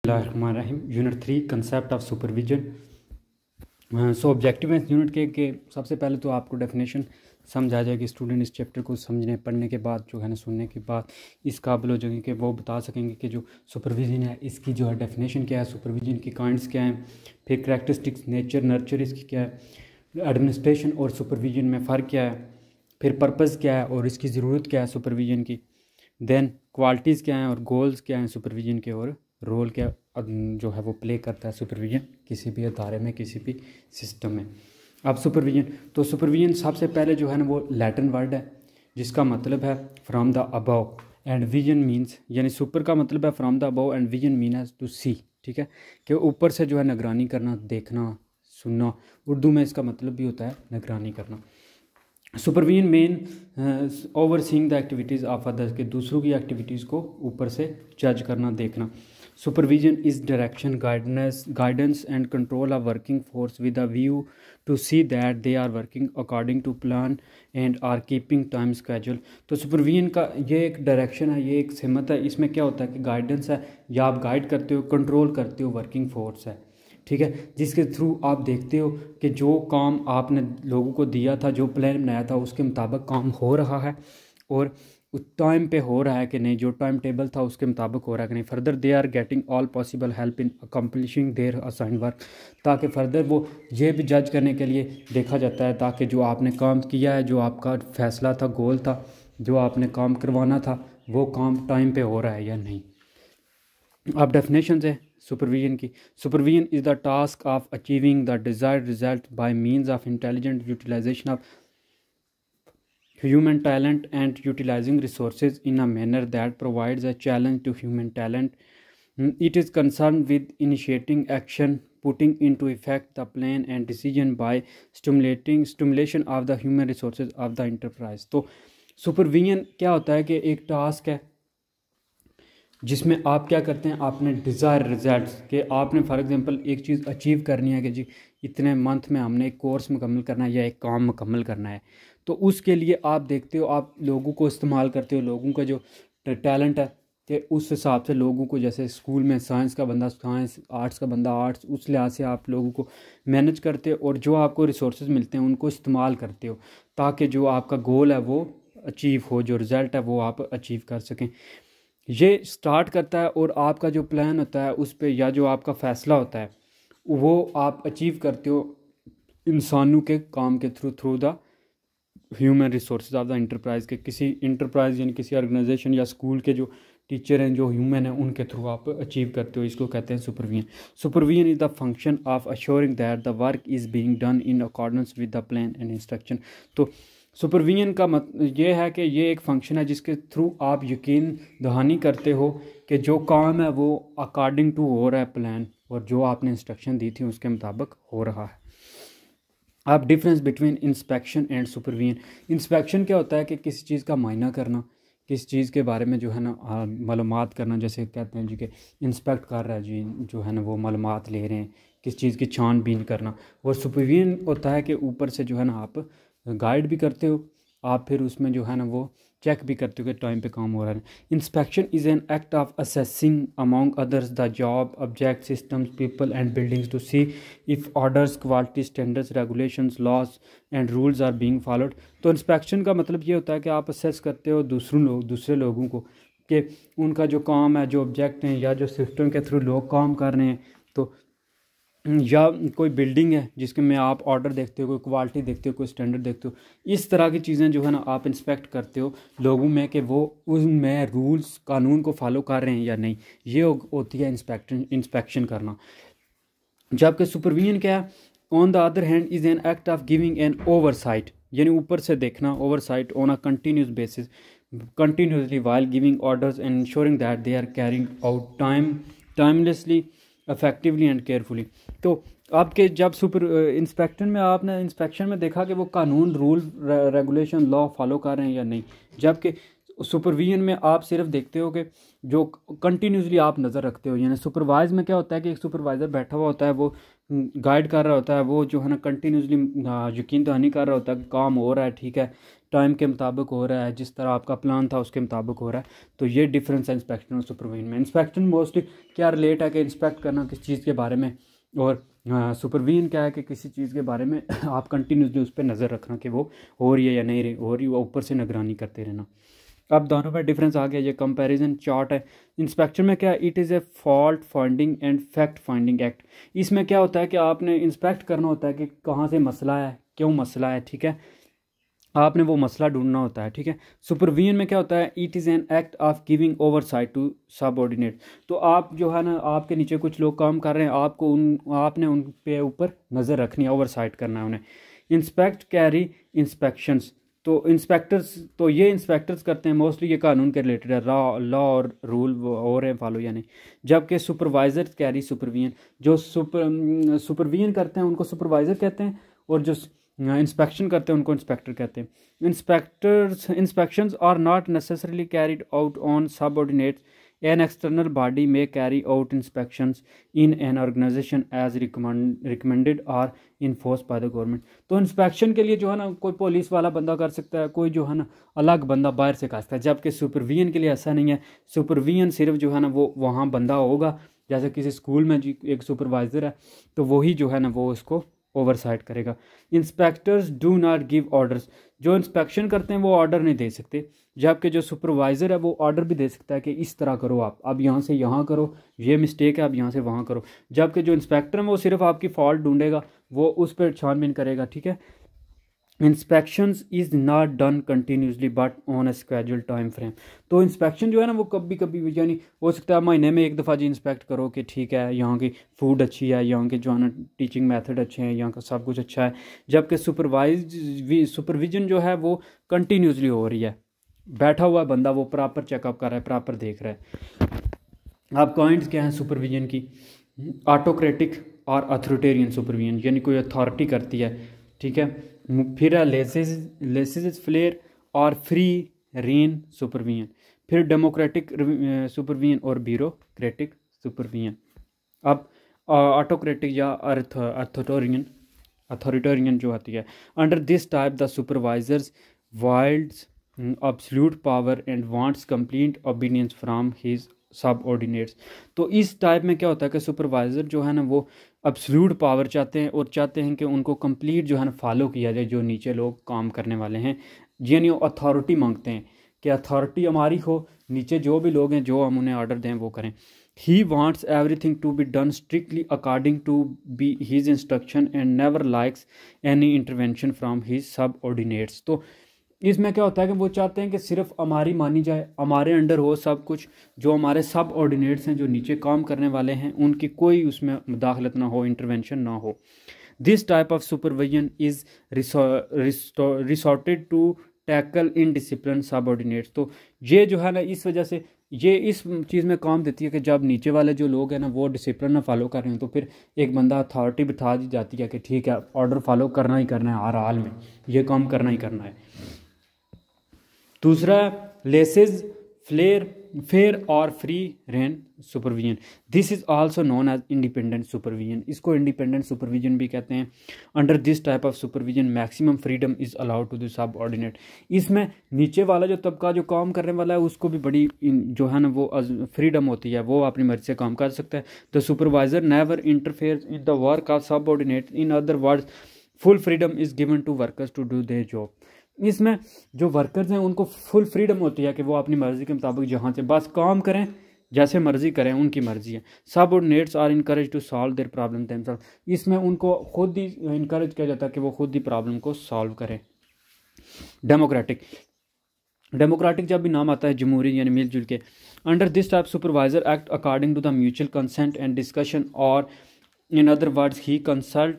बिस्मिल्लाहिर्रहमानिर्रहीम। Unit 3 concept of supervision. So objective है unit के सबसे पहले तो आपको डेफिनेशन समझ आ जाएगी। स्टूडेंट इस चैप्टर को समझने पढ़ने के बाद जो है ना सुनने के बाद इस काबिल हो जाएंगे कि वो बता सकेंगे कि जो सुपरविजन है इसकी जो है डेफिनेशन क्या है, सुपरविजन की काइंड्स क्या हैं, फिर करैक्टरिस्टिक्स, नेचर, नर्चर इसकी क्या है, एडमिनिस्ट्रेशन और सुपरविजन में फ़र्क क्या है, फिर पर्पज़ क्या है और इसकी ज़रूरत क्या है सुपरविजन की, देन क्वालिटीज़ क्या हैं और गोल्स क्या हैं सुपरविजन के, और रोल क्या जो है वो प्ले करता है सुपरविजन किसी भी अदारे में, किसी भी सिस्टम में। अब सुपरविजन सबसे पहले जो है ना वो लैटिन वर्ड है जिसका मतलब है from the above and vision means, यानी सुपर का मतलब है from the above and vision mean है टू सी, ठीक है, कि ऊपर से जो है निगरानी करना, देखना, सुनना। उर्दू में इसका मतलब भी होता है निगरानी करना। Supervision main overseeing the activities of others, के दूसरों की एक्टिविटीज़ को ऊपर से जज करना, देखना। Supervision is direction, guidance and control of working force with a view to see that they are working according to plan and are keeping time schedule. तो सुपरविजन का ये एक डायरेक्शन है, ये एक सिमत है। इसमें क्या होता है कि गाइडेंस है, या आप गाइड करते हो, कंट्रोल करते हो, वर्किंग फोर्स है, ठीक है, जिसके थ्रू आप देखते हो कि जो काम आपने लोगों को दिया था, जो प्लान बनाया था उसके मुताबिक काम हो रहा है और उस टाइम पे हो रहा है कि नहीं, जो टाइम टेबल था उसके मुताबिक हो रहा है कि नहीं। Further they are getting all possible help in accomplishing their assign work, ताकि फर्दर वो ये भी जज करने के लिए देखा जाता है ताकि जो आपने काम किया है, जो आपका फैसला था, गोल था, जो आपने काम करवाना था, वो काम टाइम पे हो रहा है या नहीं। अब डेफिनेशन है सुपरविजन की। Supervision is the task of achieving the desired result by means of intelligent utilization of human talent and utilizing resources in a manner that provides a challenge to human talent. It is concerned with initiating action, putting into effect the plan and decision by stimulation of the human resources of the enterprise. तो supervision क्या होता है कि एक task है जिसमें आप क्या करते हैं, आपने डिज़ायर रिजल्ट्स के आपने फॉर एग्जांपल एक चीज़ अचीव करनी है कि जी इतने मंथ में हमने एक कोर्स मुकम्मल करना है या एक काम मुकम्मल करना है। तो उसके लिए आप देखते हो, आप लोगों को इस्तेमाल करते हो, लोगों का जो टैलेंट है कि उस हिसाब से लोगों को, जैसे स्कूल में साइंस का बंदा साइंस, आर्ट्स का बंदा आर्ट्स, उस लिहाज से आप लोगों को मैनेज करते हो और जो आपको रिसोर्सेज मिलते हैं उनको इस्तेमाल करते हो ताकि जो आपका गोल है वो अचीव हो, जो रिज़ल्ट है वो आप अचीव कर सकें। ये स्टार्ट करता है और आपका जो प्लान होता है उस पर, या जो आपका फ़ैसला होता है वो आप अचीव करते हो इंसानों के काम के through the human resource of the enterprise के, किसी इंटरप्राइज यानी किसी ऑर्गेनाइजेशन या स्कूल के जो टीचर हैं, जो ह्यूमन हैं, उनके थ्रू आप अचीव करते हो। इसको कहते हैं supervision. Supervision is the function of assuring that the work is being done in accordance with the plan and instruction. तो सुपरविजन का ये है कि ये एक फंक्शन है जिसके थ्रू आप यकीन दहानी करते हो कि जो काम है वो अकॉर्डिंग टू हो रहा है प्लान, और जो आपने इंस्ट्रक्शन दी थी उसके मुताबिक हो रहा है। अब difference between inspection and supervision. Inspection क्या होता है कि किसी चीज़ का मायना करना, किस चीज़ के बारे में जो है ना मालूमात करना, जैसे कहते हैं जी कि इंस्पेक्ट कर रहा है जी, जो है ना वो मालूमात ले रहे हैं, किस चीज़ की छानबीन करना। और सुपरविजन होता है कि ऊपर से जो है ना आप गाइड भी करते हो, आप फिर उसमें जो है ना वो चेक भी करते हो कि टाइम पे काम हो रहा है। Inspection is an act of assessing among others the job, object, systems, people and buildings to see if orders, quality standards, regulations, laws and rules are being followed. तो इंस्पेक्शन का मतलब ये होता है कि आप असेस करते हो दूसरे लोगों को कि उनका जो काम है, जो ऑब्जेक्ट हैं या जो सिस्टम के थ्रू लोग काम कर रहे हैं, तो या कोई बिल्डिंग है जिसके में आप ऑर्डर देखते हो, कोई क्वालिटी देखते हो, कोई स्टैंडर्ड देखते हो। इस तरह की चीज़ें जो है ना आप इंस्पेक्ट करते हो लोगों में कि वो उनमें रूल्स कानून को फॉलो कर रहे हैं या नहीं। ये होती है इंस्पेक्शन करना। जबकि सुपरविजन क्या है, on the other hand is an act of giving an oversight, यानी ऊपर से देखना, oversight on a continuous basis, continuously while giving orders and ensuring that they are carrying out timelessly, effectively and carefully. तो आपके जब inspection में आपने inspection में देखा कि वो कानून, रूल, रेगुलेशन, लॉ फॉलो कर रहे हैं या नहीं। जबकि सुपरविजन में आप सिर्फ देखते हो कि जो कंटिन्यूसली आप नज़र रखते हो, यानी सुपरवाइज में क्या होता है कि एक सुपरवाइज़र बैठा हुआ होता है, वो गाइड कर रहा होता है, वो जो है ना कंटिन्यूसली यकीन दहानी कर रहा होता है कि काम हो रहा है, ठीक है, टाइम के मुताबिक हो रहा है, जिस तरह आपका प्लान था उसके मुताबिक हो रहा है। तो ये डिफरेंस है इंस्पेक्शन और सुपरविजन में। इंस्पेक्शन मोस्टली क्या रिलेट है कि इंस्पेक्ट करना किस चीज़ के बारे में, और सुपरविजन क्या है कि किसी चीज़ के बारे में आप कंटिन्यूसली उस पर नज़र रखना कि वो हो रही है या नहीं हो रही, वो ऊपर से निगरानी करते रहना। अब दोनों में डिफरेंस आ गया, ये कंपैरिजन चार्ट है। इंस्पेक्शन में क्या है, it is a fault finding and fact finding act. इसमें क्या होता है कि आपने इंस्पेक्ट करना होता है कि कहाँ से मसला है, क्यों मसला है, ठीक है, आपने वो मसला ढूंढना होता है, ठीक है। सुपरविजन में क्या होता है, it is an act of giving oversight to subordinate. तो आप जो है ना, आपके नीचे कुछ लोग काम कर रहे हैं, आपने उन पे ऊपर नज़र रखनी है, ओवरसाइट करना है उन्हें। इंस्पेक्ट कैरी इंस्पेक्शंस, तो इंस्पेक्टर्स, तो ये इंस्पेक्टर्स करते हैं मोस्टली, ये कानून के रिलेटेड है, लॉ और रूल हो रहे हैं फॉलो या नहीं। जबकि सुपरवाइजर कैरी सुपरविजन, जो सुपरविजन करते हैं उनको सुपरवाइजर कहते हैं, और जो इंस्पेक्शन करते हैं उनको इंस्पेक्टर कहते हैं। Inspections are not necessarily carried out on subordinates. An external body में carry out inspections in an organization as recommended or enforce by the government. तो इंस्पेक्शन के लिए जो है ना कोई पुलिस वाला बंदा कर सकता है, कोई जो है ना अलग बंदा बाहर से कर सकता है, जबकि सुपरविजन के लिए ऐसा नहीं है। सुपरविजन सिर्फ जो है ना वो वहाँ बंदा होगा, जैसे किसी स्कूल में जी एक सुपरवाइज़र है, तो वही जो है ना वो उसको ओवरसाइट करेगा। Inspectors do not give orders, जो इंस्पेक्शन करते हैं वो ऑर्डर नहीं दे सकते, जबकि जो सुपरवाइज़र है वो ऑर्डर भी दे सकता है कि इस तरह करो, आप अब यहाँ से यहाँ करो, ये मिस्टेक है, अब यहाँ से वहाँ करो। जबकि जो इंस्पेक्टर है वो सिर्फ आपकी फॉल्ट ढूंढेगा, वो उस पर छानबीन करेगा, ठीक है। Inspections is not done continuously but on a schedule time frame. तो इंस्पेक्शन जो है ना वो कभी कभी, यानी हो सकता है महीने में एक दफ़ा जी इंस्पेक्ट करो कि ठीक है यहाँ की फूड अच्छी है, यहाँ के जो है ना टीचिंग मेथड अच्छे हैं, यहाँ का सब कुछ अच्छा है। जबकि सुपरविजन जो है वो कंटिन्यूसली हो रही है, बैठा हुआ बंदा वो प्रॉपर चेकअप कर रहा है, प्रॉपर देख रहा है। अब पॉइंट्स क्या हैं सुपरविजन की, ऑटोक्रेटिक और अथॉरिटेरियन सुपरविजन, यानी कोई अथॉरिटी करती है, ठीक है। फिर है लेसिस फ्लेयर और फ्री रेन सुपरविजन। फिर डेमोक्रेटिक सुपरविजन और ब्यूरोक्रेटिक सुपरविजन। अब ऑटोक्रेटिक या अथॉरिटेरियन जो आती है, under this type the supervisors Wilde's absolute power and wants complete obedience from his subordinates. तो इस टाइप में क्या होता है कि सुपरवाइज़र जो है ना वो एब्सोल्यूट पावर चाहते हैं, और चाहते हैं कि उनको कंप्लीट जो है ना फॉलो किया जाए जो नीचे लोग काम करने वाले हैं, यानी अथॉरिटी मांगते हैं कि अथॉरिटी हमारी हो, नीचे जो भी लोग हैं जो हम उन्हें ऑर्डर दें वो करें। He wants everything to be done strictly according to be his instruction and never likes any intervention from his subordinates. तो इसमें क्या होता है कि वो चाहते हैं कि सिर्फ हमारी मानी जाए, हमारे अंडर हो सब कुछ, जो हमारे सब ऑर्डिनेट्स हैं जो नीचे काम करने वाले हैं उनकी कोई उसमें मुदाखलत ना हो, इंटरवेंशन ना हो। This type of supervision is resorted to tackle indiscipline subordinates. तो ये जो है ना इस वजह से ये इस चीज़ में काम देती है कि जब नीचे वाले जो लोग हैं ना वो डिसिप्लिन ना फॉलो कर रहे हैं, तो फिर एक बंदा अथॉरिटी बिठा दी जाती है कि ठीक है ऑर्डर फॉलो करना ही करना है, हर हाल में ये काम करना ही करना है। दूसरा लेसेस फेयर और free rein supervision. This is also known as independent supervision, इसको इंडिपेंडेंट सुपरविजन भी कहते हैं। Under this type of supervision maximum freedom is allowed to the subordinate. इसमें नीचे वाला जो तबका जो काम करने वाला है उसको भी बड़ी जो है ना वो फ्रीडम होती है, वो अपनी मर्जी से काम कर सकता है। The supervisor never interfere in the work of subordinate, in other words full freedom is given to workers to do their job. इसमें जो वर्कर्स हैं उनको फुल फ्रीडम होती है कि वो अपनी मर्ज़ी के मुताबिक जहाँ से बस काम करें, जैसे मर्ज़ी करें, उनकी मर्ज़ी है। Subordinates are encourage to solve their problem themself. इसमें उनको खुद ही इनकरेज किया जाता है कि वो खुद ही प्रॉब्लम को सॉल्व करें। डेमोक्रेटिक जब भी नाम आता है जमहूरी यानी मिलजुल के। Under this type supervisor act according to the mutual consent and discussion, और in other words he consult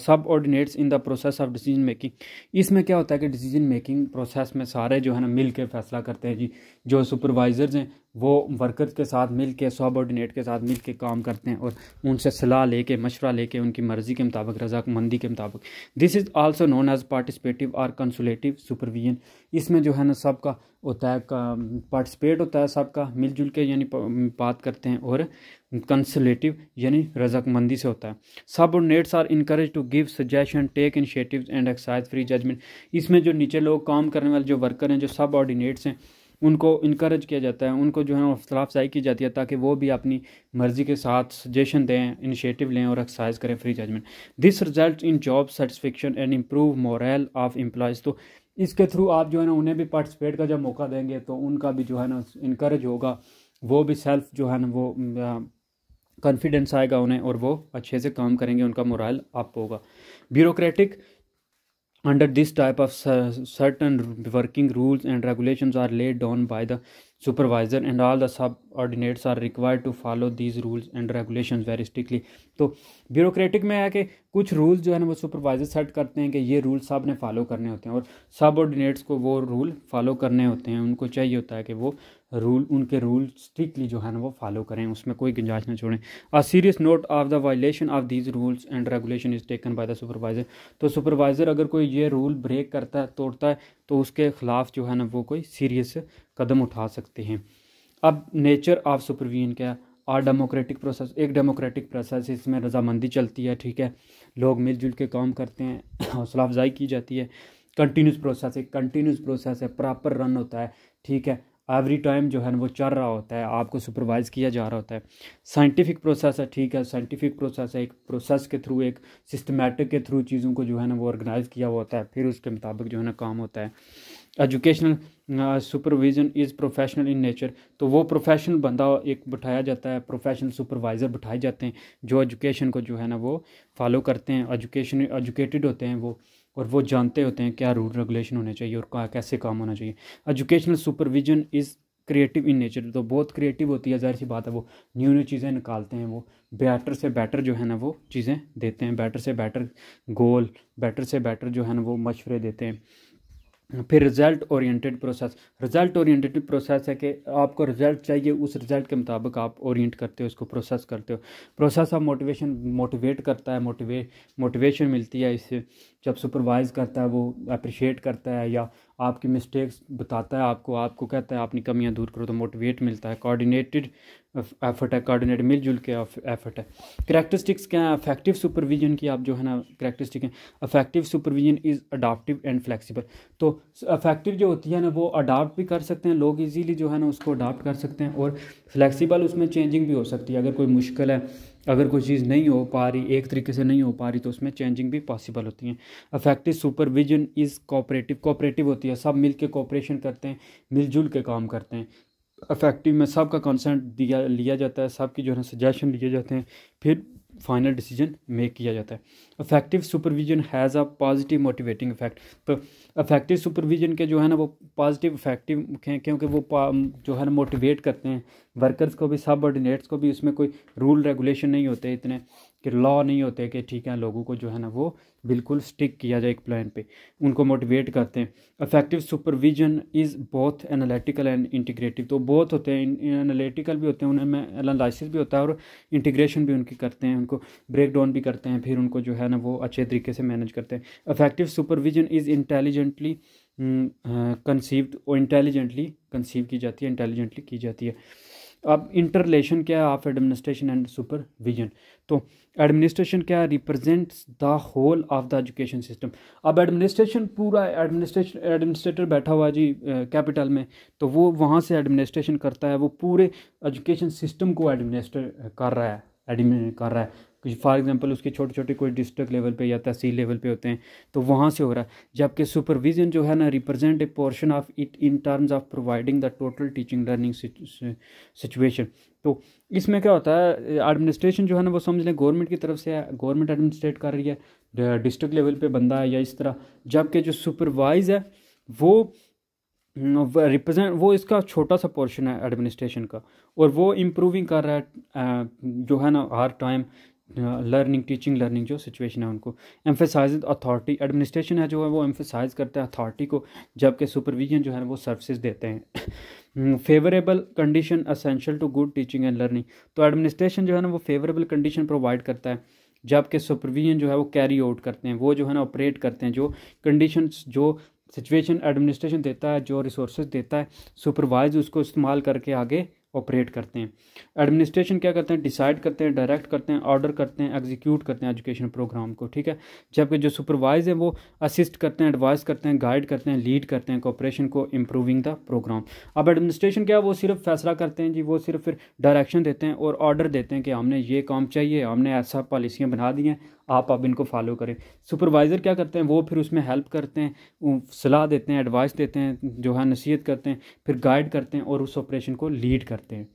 subordinates in the process of decision making. इसमें क्या होता है कि डिसीजन मेकिंग प्रोसेस में सारे जो है ना मिल के फैसला करते हैं जी। जो सुपरवाइजर्स हैं वो वर्कर्स के साथ मिल के, सबऑर्डिनेट के साथ मिल के काम करते हैं और उनसे सलाह लेके, मशवरा लेके, उनकी मर्ज़ी के मुताबिक, रज़ामंदी के मुताबिक। This is also known as participative और कंसुलेटिव सुपरविजन। इसमें जो है ना सबका होता है, पार्टिसिपेट होता है सबका मिलजुल के, यानी बात करते हैं, और कंसुलेटिव यानी रज़ामंदी से होता है। Subordinates are encourage to give suggestion, take initiatives and exercise free judgement. इसमें जो नीचे लोग काम करने वाले जो वर्कर हैं, जो सबऑर्डिनेट्स हैं, उनको इनकरेज किया जाता है, उनको जो है हौसला अफजाई की जाती है ताकि वो भी अपनी मर्ज़ी के साथ सजेशन दें, इनिशिएटिव लें और एक्सरसाइज करें free judgement. This result in job satisfaction and improve morale of employees. तो इसके थ्रू आप जो है ना उन्हें भी पार्टिसिपेट का जब मौका देंगे तो उनका भी जो है ना इनकरेज होगा, वो भी सेल्फ जो है ना वो कॉन्फिडेंस आएगा उन्हें, और वो अच्छे से काम करेंगे, उनका मोरल अप होगा। Bureaucratic under this type of certain working rules and regulations are laid down by the supervisor and all the subordinates are required to follow these rules and regulations very strictly। तो bureaucratic में है कि कुछ rules जो है ना वो supervisor set करते हैं कि ये रूल सब ने फॉलो करने होते हैं, और सबऑर्डिनेट्स को वो रूल फॉलो करने होते हैं। उनको चाहिए होता है कि वो उनके रूल स्ट्रिक्टली जो है ना वो फॉलो करें, उसमें कोई गुंजाइश ना छोड़ें। A serious note of the violation of these rules and regulation is taken by the supervisor. तो सुपरवाइजर अगर कोई ये रूल ब्रेक करता है, तोड़ता है, तो उसके खिलाफ जो है ना वो कोई सीरियस कदम उठा सकते हैं। अब नेचर ऑफ सुपरविजन क्या है? और डेमोक्रेटिक प्रोसेस, एक डेमोक्रेटिक प्रोसेस, इसमें रजामंदी चलती है, ठीक है, लोग मिलजुल के काम करते हैं, हौसला अफजाई की जाती है। कंटिन्यूस प्रोसेस, एक कंटिन्यूस प्रोसेस है, प्रॉपर रन होता है, ठीक है, एवरी टाइम जो है ना वो चल रहा होता है, आपको सुपरवाइज़ किया जा रहा होता है। साइंटिफिक प्रोसेस है, ठीक है, साइंटिफिक प्रोसेस है, एक प्रोसेस के थ्रू, एक सिस्टमेटिक के थ्रू चीज़ों को जो है ना वो ऑर्गेनाइज किया हुआ होता है, फिर उसके मुताबिक जो है ना काम होता है। Educational supervision is professional in nature. तो वो प्रोफेशनल बंदा एक बिठाया जाता है, प्रोफेशनल सुपरवाइज़र बिठाए जाते हैं जो एजुकेशन को जो है ना वो फॉलो करते हैं, एजुकेटेड होते हैं वो, और वो जानते होते हैं क्या रूल रेगुलेशन होने चाहिए और कैसे काम होना चाहिए। Educational supervision is creative in nature. तो बहुत क्रिएटिव होती है, ज़ाहिर सी बात है, वो न्यू न्यू चीज़ें निकालते हैं, वो बेटर से बेटर जो है ना वो चीज़ें देते हैं, बेटर से बेटर गोल, बेटर से बेटर जो है ना वो मशवरे देते हैं। फिर result oriented process. Result oriented process है कि आपको रिज़ल्ट चाहिए, उस रिज़ल्ट के मुताबिक आप ओरिएंट करते हो, उसको प्रोसेस करते हो। प्रोसेस ऑफ मोटिवेशन, मोटिवेट करता है, मोटिवेशन मिलती है इससे। जब सुपरवाइज़ करता है, वो अप्रिशिएट करता है या आपकी मिस्टेक्स बताता है, आपको कहता है अपनी कमियां दूर करो, तो मोटिवेट मिलता है। कोऑर्डिनेटेड एफर्ट है, कोऑर्डिनेट मिलजुल के एफर्ट है। करैक्टरिस्टिक्स क्या है अफेक्टिव सुपरविजन की? आप जो है ना करैक्टरिस्टिक हैं, affective supervision is adaptive and flexible. तो अफेक्टिव जो होती है ना वो अडाप्ट भी कर सकते हैं लोग, इजीली जो है ना उसको अडाप्ट कर सकते हैं, और फ्लेक्सिबल उसमें चेंजिंग भी हो सकती है। अगर कोई मुश्किल है, अगर कोई चीज़ नहीं हो पा रही, एक तरीके से नहीं हो पा रही, तो उसमें चेंजिंग भी पॉसिबल होती है। अफेक्टिव सुपरविजन इज़ कोऑपरेटिव होती है, सब मिल के कोऑपरेशन करते हैं, मिलजुल के काम करते हैं। अफेक्टिव में सबका कंसेंट लिया जाता है, सबकी जो है सजेशन लिए जाते हैं, फिर फाइनल डिसीजन मेक किया जाता है। Affective supervision has a positive motivating effect. तो अफेक्टिव सुपरविजन के जो है ना वो पॉजिटिव इफेक्टिव हैं, क्योंकि वो जो है ना मोटिवेट करते हैं वर्कर्स को भी, सबऑर्डिनेट्स को भी। उसमें कोई रूल रेगुलेशन नहीं होते इतने, कि लॉ नहीं होते कि ठीक है लोगों को जो है ना वो बिल्कुल स्टिक किया जाए एक प्लान पे, उनको मोटिवेट करते हैं। Affective supervision is both analytical and integrative. तो बोथ होते हैं, एनालिटिकल भी होते हैं, उनमें एनालिसिस भी होता है, और इंटीग्रेशन भी उनकी करते हैं, उनको ब्रेक डाउन भी करते हैं, फिर उनको जो है ना वो अच्छे तरीके से मैनेज करते हैं। Affective supervision is intelligently conceived, और इंटेलिजेंटली कंसीव की जाती है, इंटेलिजेंटली की जाती है। अब इंटर रिलेशन क्या है ऑफ एडमिनिस्ट्रेशन एंड सुपरविजन? तो एडमिनिस्ट्रेशन क्या represents the whole of the education system. अब एडमिनिस्ट्रेशन पूरा, एडमिनिस्ट्रेटर बैठा हुआ जी कैपिटल में, तो वो वहाँ से एडमिनिस्ट्रेशन करता है, वो पूरे एजुकेशन सिस्टम को एडमिनिस्ट्रेट कर रहा है। फॉर एग्जांपल उसके छोटे छोटे कोई डिस्ट्रिक्ट लेवल पे या तहसील लेवल पे होते हैं, तो वहाँ से हो रहा है। जबकि सुपरविजन जो है ना represent a portion of it in terms of providing the total teaching learning situation. तो इसमें क्या होता है, एडमिनिस्ट्रेशन जो है ना वो समझ लें गवर्नमेंट की तरफ से है, गवर्नमेंट एडमिनिस्ट्रेट कर रही है, डिस्ट्रिक्ट लेवल पे बंदा है या इस तरह। जबकि जो सुपरवाइज है वो रिप्रेजेंट, वो इसका छोटा सा पोर्शन है एडमिनिस्ट्रेशन का, और वो इम्प्रूविंग कर रहा है जो है ना हर टाइम, लर्निंग टीचिंग लर्निंग जो सिचुएशन है उनको। एम्फेसाइज अथॉरिटी, एडमिनिस्ट्रेशन है जो है वो एम्फेसाइज करता है अथॉरिटी को, जबकि सुपरविजन जो है वो सर्विसेज देते हैं। Favourable condition essential to good teaching and learning, तो एडमिनिस्ट्रेशन जो है ना वो फेवरेबल कंडीशन प्रोवाइड करता है, जबकि सुपरविजन जो है वो कैरी आउट करते हैं, वो जो है ना ऑपरेट करते हैं जो कंडीशंस जो सिचुएशन एडमिनिस्ट्रेशन देता है, जो रिसोर्सेज देता है, सुपरवाइज उसको इस्तेमाल करके आगे ऑपरेट करते हैं। एडमिनिस्ट्रेशन क्या करते हैं, डिसाइड करते हैं, डायरेक्ट करते हैं, ऑर्डर करते हैं, एग्जीक्यूट करते हैं एजुकेशन प्रोग्राम को, ठीक है। जबकि जो सुपरवाइज है वो असिस्ट करते हैं, एडवाइस करते हैं, गाइड करते हैं, लीड करते हैं कोऑपरेशन को, इम्प्रूविंग द प्रोग्राम। अब एडमिनिस्ट्रेशन क्या, वो सिर्फ फैसला करते हैं जी, वो सिर्फ फिर डायरेक्शन देते हैं और ऑर्डर देते हैं कि हमने ये काम चाहिए, हमने ऐसा पॉलिसियाँ बना दी हैं, आप अब इनको फॉलो करें। सुपरवाइज़र क्या करते हैं, वो फिर उसमें हेल्प करते हैं, सलाह देते हैं, एडवाइस देते हैं, जो है नसीहत करते हैं, फिर गाइड करते हैं और उस ऑपरेशन को लीड करते हैं।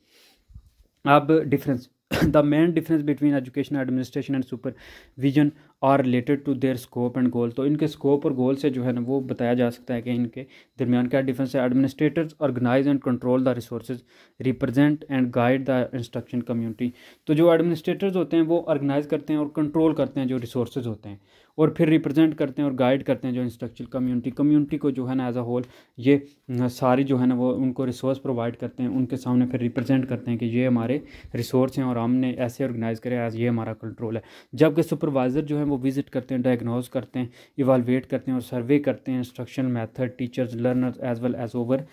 अब difference, the main difference between education administration and supervision are related to their scope and goal, तो इनके स्कोप और गोल से जो है ना वो बताया जा सकता है कि इनके दरमियान क्या डिफरेंस है। Administrators organise and control the resources, represent and guide the instruction community, तो जो एडमिनिस्ट्रेटर्स होते हैं वो ऑर्गेनाइज करते हैं और कंट्रोल करते हैं जो रिसोर्सेज होते हैं, और फिर रिप्रेजेंट करते हैं और गाइड करते हैं जो इंस्ट्रक्शन कम्युनिटी को जो है ना एज अ होल ये सारी जो है ना वो उनको रिसोर्स प्रोवाइड करते हैं, उनके सामने फिर रिप्रेजेंट करते हैं कि ये हमारे रिसोर्स हैं और हमने ऐसे ऑर्गेनाइज करे एज ये हमारा कंट्रोल है। जबकि सुपरवाइज़र जो है वो विजिट करते हैं, डायग्नोज करते हैं, इवालुएट करते हैं और सर्वे करते हैं instruction method, teachers, learners as well as over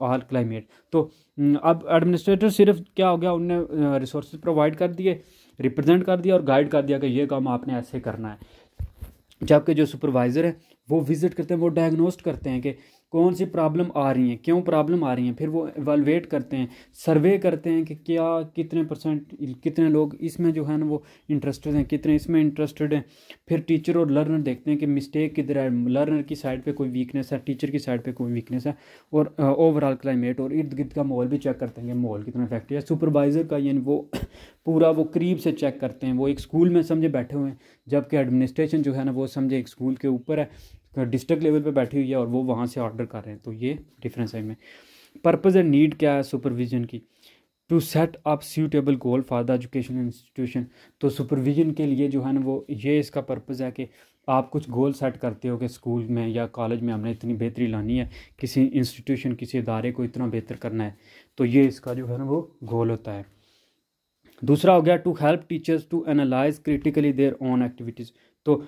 all climate. तो अब एडमिनिस्ट्रेटर सिर्फ क्या हो गया, उनने रिसोर्स प्रोवाइड कर दिए, रिप्रेजेंट कर दिया और गाइड कर दिया कि ये काम आपने ऐसे करना है। जबकि जो सुपरवाइज़र है वो विज़िट करते हैं, वो डायग्नोस्ट करते हैं कि कौन सी प्रॉब्लम आ रही हैं, क्यों प्रॉब्लम आ रही हैं, फिर वो एवेलुएट करते हैं, सर्वे करते हैं कि क्या कितने परसेंट कितने लोग इसमें जो है ना वो इंटरेस्टेड हैं, कितने इसमें इंटरेस्टेड हैं। फिर टीचर और लर्नर देखते हैं कि मिस्टेक किधर है, लर्नर की साइड पे कोई वीकनेस है, टीचर की साइड पे कोई वीकनेस है, और ओवरऑल क्लाइमेट और इर्द गिर्द का माहौल भी चेक करते हैं कि माहौल कितना इफेक्टिव है। सुपरवाइज़र का यानी वो पूरा वो करीब से चेक करते हैं, वो एक स्कूल में समझे बैठे हुए हैं, जबकि एडमिनिस्ट्रेशन जो है ना वो समझे एक स्कूल के ऊपर है, डिस्ट्रिक्ट लेवल पे बैठी हुई है और वो वहाँ से ऑर्डर कर रहे हैं। तो ये डिफरेंस है इनमें। पर्पज़ एंड नीड क्या है सुपरविजन की, to set up suitable goal for the education institution, तो सुपरविजन के लिए जो है ना वो ये इसका पर्पज़ है कि आप कुछ गोल सेट करते हो कि स्कूल में या कॉलेज में हमने इतनी बेहतरी लानी है, किसी इंस्टीट्यूशन किसी इदारे को इतना बेहतर करना है, तो ये इसका जो है ना वो गोल होता है। दूसरा हो गया to help teachers to analyse critically their own activities, तो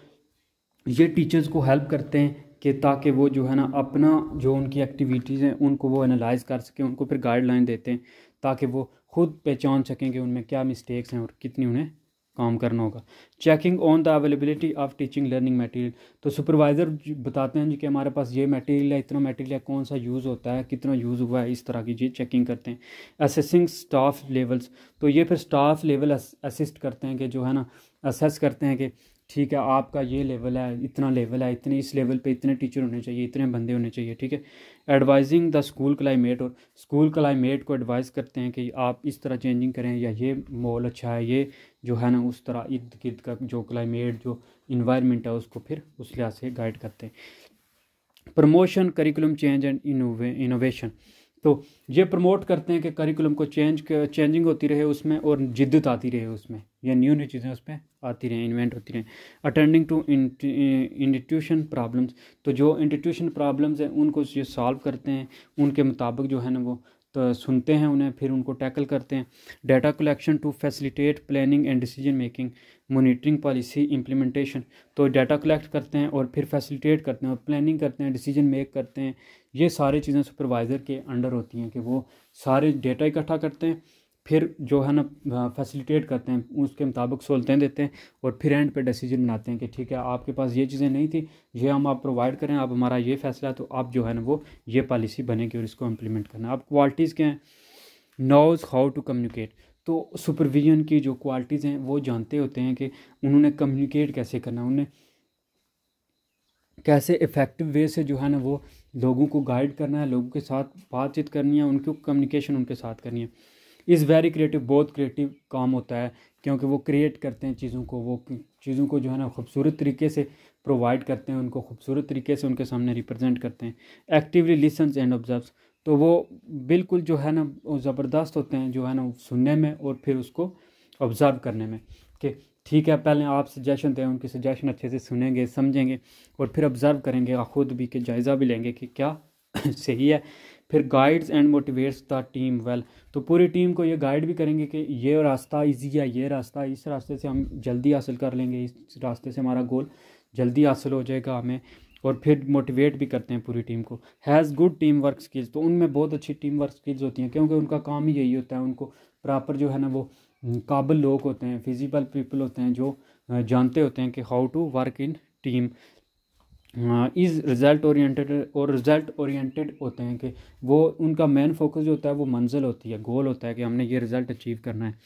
ये टीचर्स को हेल्प करते हैं कि ताकि वो जो है ना अपना जो उनकी एक्टिविटीज़ हैं उनको वो एनालाइज कर सकें, उनको फिर गाइडलाइन देते हैं ताकि वो खुद पहचान सकें कि उनमें क्या मिस्टेक्स हैं और कितनी उन्हें काम करना होगा। Checking on the availability of teaching learning material, तो सुपरवाइज़र बताते हैं जी कि हमारे पास ये मटेरियल है, इतना मटेरियल है, कौन सा यूज़ होता है, कितना यूज़ हुआ है, इस तरह की जी चेकिंग करते हैं। असेसिंग स्टाफ लेवल्स, तो ये फिर स्टाफ लेवल असिस्ट करते हैं कि जो है ना असेस करते हैं कि ठीक है आपका ये लेवल है, इतना लेवल है, इतने इस लेवल पे इतने टीचर होने चाहिए, इतने बंदे होने चाहिए, ठीक है। एडवाइजिंग द स्कूल क्लाइमेट, और स्कूल क्लाइमेट को एडवाइस करते हैं कि आप इस तरह चेंजिंग करें, या ये माहौल अच्छा है, ये जो है ना उस तरह इर्द गिर्द का जो क्लाइमेट जो इन्वायरमेंट है उसको फिर उस लिहाज से गाइड करते हैं। Promotion curriculum change and innovation, तो ये प्रमोट करते हैं कि करिकुलम को चेंजिंग होती रहे उसमें और जिद्दत आती रहे उसमें, या न्यू चीज़ें उसमें आती रहें, इन्वेंट होती रहें। अटेंडिंग टू इंस्टीट्यूशन प्रॉब्लम्स, तो जो इंस्टीट्यूशन प्रॉब्लम्स हैं उनको ये सॉल्व करते हैं, उनके मुताबिक जो है ना वो तो सुनते हैं उन्हें, फिर उनको टैकल करते हैं। Data collection to facilitate planning and decision making, monitoring policy implementation, तो डाटा कलेक्ट करते हैं और फिर फैसिलिटेट करते हैं और प्लानिंग करते हैं, डिसीजन मेक करते हैं। ये सारी चीज़ें सुपरवाइज़र के अंडर होती हैं कि वो सारे डेटा इकट्ठा करते हैं, फिर जो है ना फैसिलिटेट करते हैं, उसके मुताबिक सहूलतें देते हैं और फिर एंड पे डिसीजन बनाते हैं कि ठीक है आपके पास ये चीज़ें नहीं थी, ये हम आप प्रोवाइड करें, अब हमारा ये फैसला है, तो आप जो है ना वो ये पॉलिसी बनेगी और इसको इम्प्लीमेंट करना। अब क्वालिटीज़ क्या हैं, नोज़ हाउ टू कम्युनिकेट, तो सुपरविजन की जो क्वालिटीज़ हैं वो जानते होते हैं कि उन्होंने कम्युनिकेट कैसे करना, उन्हें कैसे इफ़ेक्टिव वे से जो है ना वो लोगों को गाइड करना है, लोगों के साथ बातचीत करनी है, उनको कम्युनिकेशन उनके साथ करनी है। इज़ वेरी क्रिएटिव, बहुत क्रिएटिव काम होता है क्योंकि वो क्रिएट करते हैं चीज़ों को, वो चीज़ों को जो है ना खूबसूरत तरीके से प्रोवाइड करते हैं, उनको खूबसूरत तरीके से उनके सामने रिप्रेजेंट करते हैं। एक्टिवली लिसन्स एंड ऑब्जर्व्स, तो वो बिल्कुल जो है ना ज़बरदस्त होते हैं जो है ना सुनने में और फिर उसको ऑब्ज़र्व करने में। कि ठीक है, पहले आप सजेशन दें, उनकी सजेशन अच्छे से सुनेंगे, समझेंगे और फिर ऑब्ज़र्व करेंगे, ख़ुद भी कि जायज़ा भी लेंगे कि क्या सही है। फिर guides and motivates the team well, तो पूरी टीम को ये गाइड भी करेंगे कि ये रास्ता इजी है, ये रास्ता, इस रास्ते से हम जल्दी हासिल कर लेंगे, इस रास्ते से हमारा गोल जल्दी हासिल हो जाएगा हमें। और फिर मोटिवेट भी करते हैं पूरी टीम को। Has good team work skills, तो उनमें बहुत अच्छी टीम वर्क स्किल्स होती हैं, क्योंकि उनका काम ही यही होता है, उनको प्रॉपर जो है ना वो काबिल लोग होते हैं, फिजिबल पीपल होते हैं जो जानते होते हैं कि how to work in team. Is result oriented, और रिज़ल्ट ओरिएंटेड होते हैं कि वो उनका मेन फोकस जो होता है वो मंजिल होती है, गोल होता है कि हमने ये रिज़ल्ट अचीव करना है।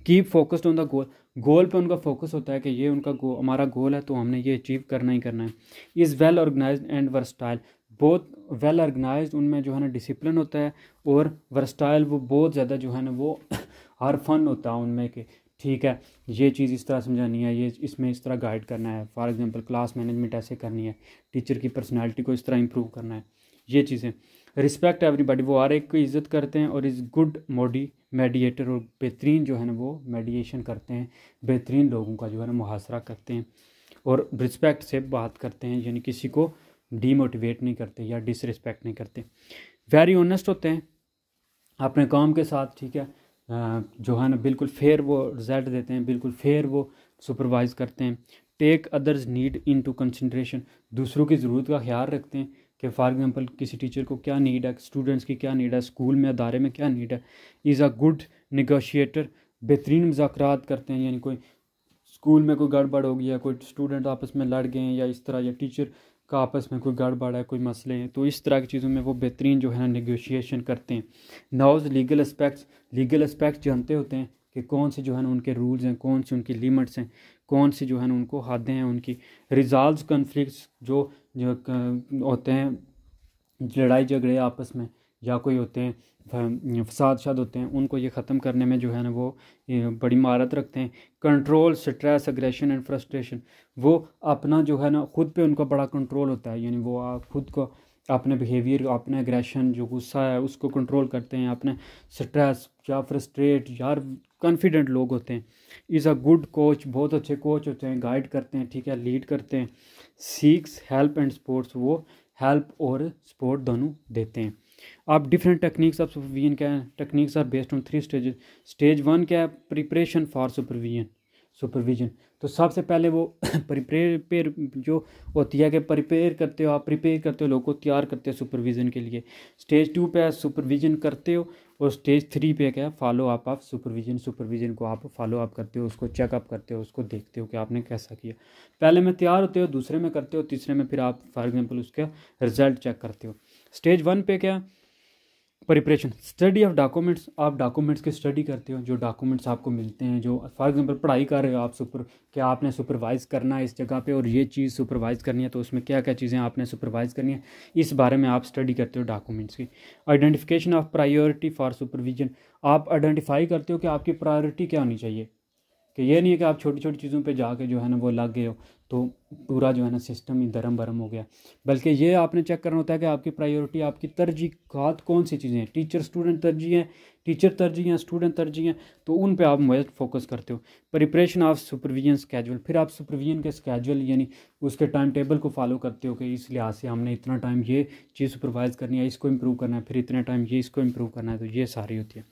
Keep focused on the goal, goal पे उनका फोकस होता है कि ये उनका हमारा गोल है तो हमने ये अचीव करना ही करना है। Is well organised and versatile, बहुत वेल ऑर्गेनाइज्ड, उनमें जो है ना डिसिप्लिन होता है, और वर्सटाइल वो बहुत ज़्यादा जो है ना वो हर फन होता है उनमें कि ठीक है ये चीज़ इस तरह समझानी है, ये इसमें इस तरह गाइड करना है, फॉर एग्जांपल क्लास मैनेजमेंट ऐसे करनी है, टीचर की पर्सनालिटी को इस तरह इंप्रूव करना है, ये चीज़ें। रिस्पेक्ट एवरीबॉडी, वो हर एक को इज़्ज़त करते हैं, और इज़ गुड मेडिएटर, और बेहतरीन जो है ना वो मेडिएशन करते हैं, बेहतरीन लोगों का जो है ना मुहासरा करते हैं, और रिस्पेक्ट से बात करते हैं, यानी किसी को डीमोटिवेट नहीं करते या डिसरिस्पेक्ट नहीं करते। वेरी ऑनेस्ट होते हैं अपने काम के साथ, ठीक है, जो है ना बिल्कुल फेयर वो रिजल्ट देते हैं, बिल्कुल फेयर वो सुपरवाइज करते हैं। Take others need into consideration, दूसरों की ज़रूरत का ख्याल रखते हैं कि फॉर एग्जांपल किसी टीचर को क्या नीड है, स्टूडेंट्स की क्या नीड है, स्कूल में अदारे में क्या नीड है। इज़ अ गुड निगोशिएटर, बेहतरीन मुज़ाकरात करते हैं, यानी कोई स्कूल में कोई गड़बड़ हो गई है, कोई स्टूडेंट आपस में लड़ गए हैं या इस तरह, या टीचर का आपस में कोई गड़बड़ है, कोई मसले हैं, तो इस तरह की चीज़ों में वो बेहतरीन जो है ना नेगोशिएशन करते हैं। Now's legal aspects, legal aspects जानते होते हैं कि कौन से जो है ना उनके रूल्स हैं, कौन सी उनकी लिमिट्स हैं, कौन सी जो है ना उनको हदें हैं उनकी। रिजॉल्व कन्फ्लिक्ट्स, जो होते हैं लड़ाई झगड़े आपस में, या कोई होते हैं फसाद शाद होते हैं, उनको ये ख़त्म करने में जो है ना वो बड़ी महारत रखते हैं। Control stress aggression and frustration, वो अपना जो है ना खुद पे उनका बड़ा कंट्रोल होता है, यानी वो खुद को अपने बिहेवियर, अपने एग्रेशन जो गुस्सा है उसको कंट्रोल करते हैं, अपने स्ट्रेस या फ्रस्ट्रेट या कॉन्फिडेंट लोग होते हैं। इज़ अ गुड कोच, बहुत अच्छे कोच होते हैं, गाइड करते हैं, ठीक है, लीड करते हैं। सीक्स हेल्प एंड सपोर्ट्स, वो हेल्प और सपोर्ट दोनों देते हैं। अब डिफरेंट टेक्निक्स ऑफ सुपरविजन क्या है, techniques are based on 3 stages. Stage 1 क्या है, प्रिपरेशन फॉर सुपरविजन, तो सबसे पहले वो प्रिपेयर जो होती है कि प्रिपेयर करते हो, आप प्रिपेयर करते हो, लोगों को तैयार करते हो सुपरविज़न के लिए। स्टेज 2 पे सुपरविज़न करते हो, और स्टेज 3 पे क्या है, फॉलो अप ऑफ सुपरविज़न को आप फॉलो अप करते हो, उसको चेकअप करते हो, उसको देखते हो कि आपने कैसा किया। पहले में तैयार होते हो, दूसरे में करते हो, तीसरे में फिर आप फॉर एग्जाम्पल उसका रिजल्ट चेक करते हो। स्टेज 1 पे क्या, प्रिपरेशन, स्टडी ऑफ डॉक्यूमेंट्स, आप डॉक्यूमेंट्स की स्टडी करते हो, जो डॉक्यूमेंट्स आपको मिलते हैं, जो फॉर एग्जांपल पढ़ाई कर रहे हो आप क्या आपने सुपरवाइज़ करना है इस जगह पे, और ये चीज़ सुपरवाइज़ करनी है, तो उसमें क्या क्या चीज़ें आपने सुपरवाइज़ करनी है, इस बारे में आप स्टडी करते हो डॉक्यूमेंट्स की। Identification of priority for supervision, आप आइडेंटिफाई करते हो कि आपकी प्रायोरिटी क्या होनी चाहिए, कि ये नहीं है कि आप छोटी छोटी चीज़ों पे जाके जो है ना वो लग गए हो तो पूरा जो है ना सिस्टम ही धर्म भरम हो गया, बल्कि ये आपने चेक करना होता है कि आपकी प्रायोरिटी, आपकी तरजीहात कौन सी चीज़ें हैं। टीचर स्टूडेंट तरजीह हैं, टीचर तरजीह हैं, स्टूडेंट तरजीह हैं, तो उन पे आप मज़ीद फोकस करते हो। प्रिपरेशन ऑफ सुपरविजन स्केजुअल, फिर आप सुपरविजन के स्केजुअल यानी उसके टाइम टेबल को फॉलो करते हो कि इस लिहाज से हमने इतना टाइम ये चीज़ सुपरवाइज़ करनी है, इसको इम्प्रूव करना है, फिर इतने टाइम ये इसको इम्प्रूव करना है, तो ये सारी होती है।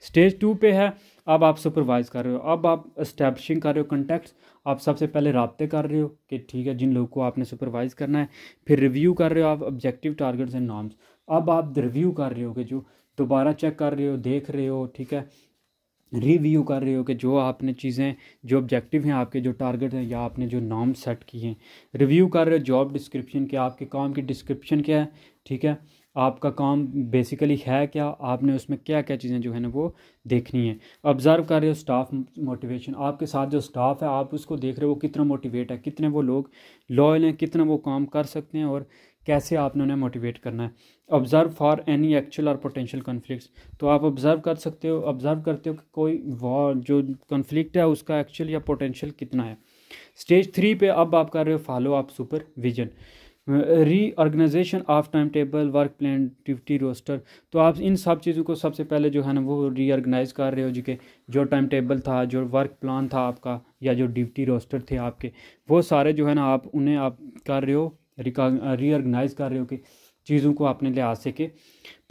स्टेज 2 पे है, अब आप सुपरवाइज़ कर रहे हो, अब आप इस्टेब्लिशिंग कर रहे हो कंटेक्ट्स, आप सबसे पहले राब्ते कर रहे हो कि ठीक है जिन लोगों को आपने सुपरवाइज़ करना है, फिर रिव्यू कर रहे हो आप ऑब्जेक्टिव टारगेट्स एंड नॉर्म्स, अब आप रिव्यू कर रहे हो कि जो दोबारा चेक कर रहे हो, देख रहे हो, ठीक है, रिव्यू कर रहे हो कि जो आपने चीज़ें, जो ऑब्जेक्टिव हैं आपके, जो टारगेट हैं या आपने जो नॉर्म सेट किए हैं, रिव्यू कर रहे हो जॉब डिस्क्रिप्शन के, आपके काम की डिस्क्रिप्शन क्या है, ठीक है, आपका काम बेसिकली है क्या, आपने उसमें क्या क्या चीज़ें जो है ना वो देखनी है। ऑब्ज़र्व कर रहे हो स्टाफ मोटिवेशन, आपके साथ जो स्टाफ है आप उसको देख रहे हो वो कितना मोटिवेट है, कितने वो लोग लॉयल हैं, कितना वो काम कर सकते हैं, और कैसे आपने उन्हें मोटिवेट करना है। ऑब्ज़र्व फॉर एनी एक्चुअल और पोटेंशियल कॉन्फ्लिक्ट्स, तो आप ऑब्ज़र्व कर सकते हो, ऑब्ज़र्व करते हो कि कोई वॉर जो कॉन्फ्लिक्ट है उसका एक्चुअल या पोटेंशियल कितना है। स्टेज 3 पे अब आप कर रहे हो follow up supervision, reorganisation of time table, work plan, duty roster. तो आप इन सब चीज़ों को सबसे पहले जो है ना वो रीऑर्गेनाइज कर रहे हो जी के जो टाइम टेबल था, जो वर्क प्लान था आपका, या जो ड्यूटी रोस्टर थे आपके, वो सारे जो है ना आप उन्हें आप कर रहे हो, रीऑर्गेनाइज कर रहे हो कि चीज़ों को अपने लिहाज से के।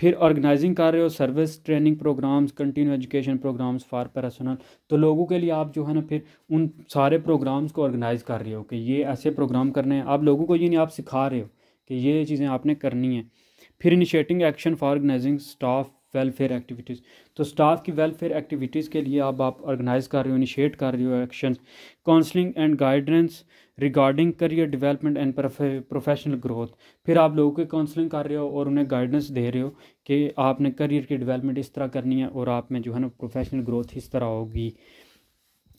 फिर ऑर्गेनाइजिंग कर रहे हो service training programmes, continue education programmes for personnel. तो लोगों के लिए आप जो है ना फिर उन सारे प्रोग्राम्स को ऑर्गेनाइज कर रहे हो कि ये ऐसे प्रोग्राम करने हैं। आप लोगों को ये नहीं, आप सिखा रहे हो कि ये चीज़ें आपने करनी है। फिर initiating action for organising staff welfare activities. तो स्टाफ की वेलफेयर एक्टिविटीज़ के लिए अब आप ऑर्गेनाइज कर रहे हो, इनिशिएट कर रहे हो action. Counselling and guidance regarding career development and professional growth. फिर आप लोगों की काउंसलिंग कर रहे हो और उन्हें गाइडेंस दे रहे हो कि आपने करियर की डेवलपमेंट इस तरह करनी है और आप में जो है ना प्रोफेशनल ग्रोथ इस तरह होगी।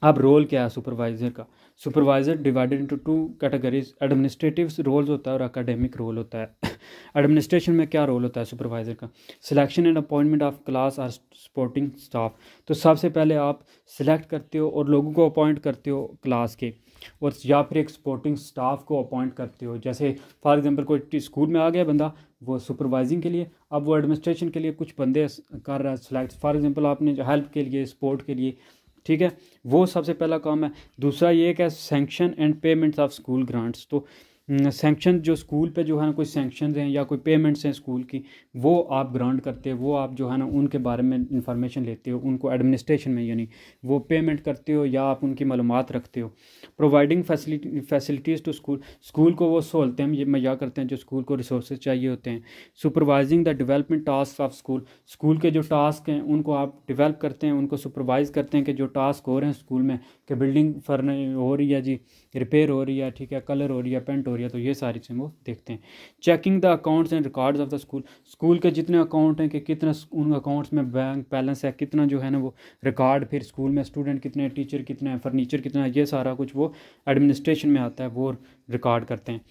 अब रोल क्या है सुपरवाइज़र का? Supervisor divided into two categories, administrative roles होता है और एकेडमिक रोल होता है। एडमिनिस्ट्रेशन में क्या रोल होता है सुपरवाइज़र का? Selection and appointment of class और सपोर्टिंग स्टाफ। तो सबसे पहले आप सिलेक्ट करते हो और लोगों को अपॉइंट करते हो क्लास के, और या फिर एक सपोर्टिंग स्टाफ को अपॉइंट करते हो। जैसे फॉर एग्जांपल कोई स्कूल में आ गया बंदा वो सुपरवाइजिंग के लिए, अब वो एडमिनिस्ट्रेशन के लिए कुछ बंदे कर रहा है सिलेक्ट, फॉर एग्जांपल आपने हेल्प के लिए, सपोर्ट के लिए, ठीक है, वो सबसे पहला काम है। दूसरा ये कि sanction and payments of school grants. तो सैंक्शन जो स्कूल पे जो है ना कोई सैंक्शन हैं या कोई पेमेंट्स हैं स्कूल की, वो आप ग्रांट करते हो, वो आप जो है ना उनके बारे में इंफॉर्मेशन लेते हो, उनको एडमिनिस्ट्रेशन में यानी वो पेमेंट करते हो या आप उनकी मालूमात रखते हो। Providing facilities to school, school को वो सहूलतें मुहैया करते हैं जो स्कूल को रिसोर्सेज चाहिए होते हैं। Supervising the development task of school, school के जो टास्क हैं उनको आप डेवलप करते हैं, उनको सुपरवाइज़ करते हैं कि जो टास्क हो रहे हैं स्कूल में, कि बिल्डिंग फर्न हो रही है जी, रिपेयर हो रही है, ठीक है, कलर हो रही है, पेंट हो रही है, तो ये सारी चीज़ें वो देखते हैं। Checking the accounts and records of the school, school के जितने अकाउंट हैं कि कितना उन अकाउंट्स में बैंक बैलेंस है, कितना जो है ना वो रिकॉर्ड, फिर स्कूल में स्टूडेंट कितने हैं, टीचर कितने हैं, फर्नीचर कितना है, ये सारा कुछ वो एडमिनिस्ट्रेशन में आता है, वो रिकॉर्ड करते हैं।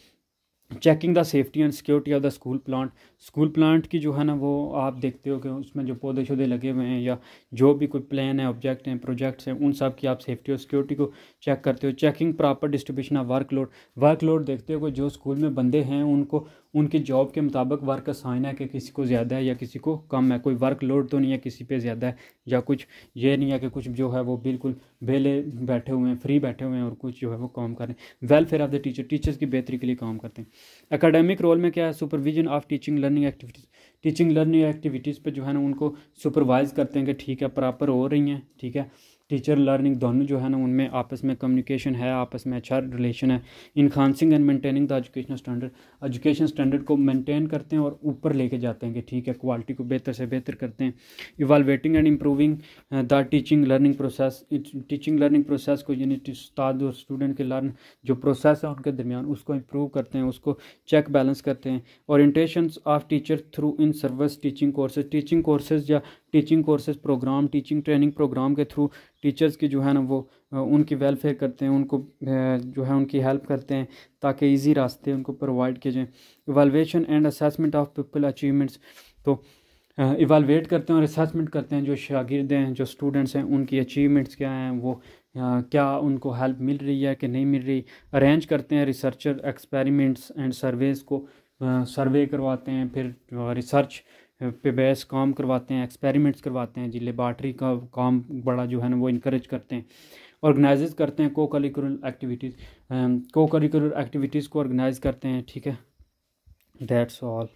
Checking the safety and security of the school plant, school plant की जो है ना वो आप देखते हो कि उसमें जो पौधे शौधे लगे हुए हैं या जो भी कोई प्लान है, ऑब्जेक्ट हैं, प्रोजेक्ट्स हैं, उन सब की आप सेफ्टी और सिक्योरिटी को चेक करते हो। Checking proper distribution of workload, workload देखते हो कि जो स्कूल में बंदे हैं उनको उनकी जॉब के मुताबिक वर्क असाइन है कि किसी को ज़्यादा है या किसी को कम है, कोई वर्कलोड तो नहीं है किसी पे ज़्यादा है या कुछ ये नहीं है कि कुछ जो है वो बिल्कुल बेले बैठे हुए हैं, फ्री बैठे हुए हैं और कुछ जो है वो काम कर रहे हैं। Welfare of the teacher, teachers की बेहतरी के लिए काम करते हैं। एकेडमिक रोल में क्या है? Supervision of teaching learning activities, teaching learning activities पे जो है ना उनको सुपरवाइज़ करते हैं कि ठीक है प्रॉपर हो रही हैं, ठीक है, टीचर लर्निंग दोनों जो है ना उनमें आपस में कम्युनिकेशन है, आपस में अच्छा रिलेशन है। Enhancing and maintaining the educational standard, education standard को मेंटेन करते हैं और ऊपर लेके जाते हैं कि ठीक है क्वालिटी को बेहतर से बेहतर करते हैं। Evaluating and improving the teaching learning process, teaching learning process को यानी उस्ताद और स्टूडेंट के लर्न जो प्रोसेस है उनके दरमियान उसको इम्प्रूव करते हैं, उसको चेक बैलेंस करते हैं। Orientation of teacher through in service teaching courses, teaching courses या teaching courses program, teaching training program के थ्रू टीचर्स की जो है ना वो उनकी वेलफेयर करते हैं, उनको जो है उनकी हेल्प करते हैं ताकि इजी रास्ते उनको प्रोवाइड किए जाएँ। Evaluation and assessment of people achievements, तो इवैल्यूएट करते हैं और असेसमेंट करते हैं जो शागिर्द हैं, जो स्टूडेंट्स हैं, उनकी अचीवमेंट्स क्या हैं, वो क्या उनको हेल्प मिल रही है कि नहीं मिल रही। अरेंज करते हैं रिसर्चर एक्सपेरिमेंट्स एंड सर्वेज़ को, सर्वे करवाते हैं, फिर रिसर्च पे बेस काम करवाते हैं, एक्सपेरिमेंट्स करवाते हैं जी, लेबॉर्ट्री का काम बड़ा जो है ना वो इनक्रेज करते हैं। ऑर्गेनाइज करते हैं को करिकुलर एक्टिविटीज़, को करिकुलर एक्टिविटीज़ को ऑर्गेनाइज करते हैं, ठीक है, दैट्स ऑल।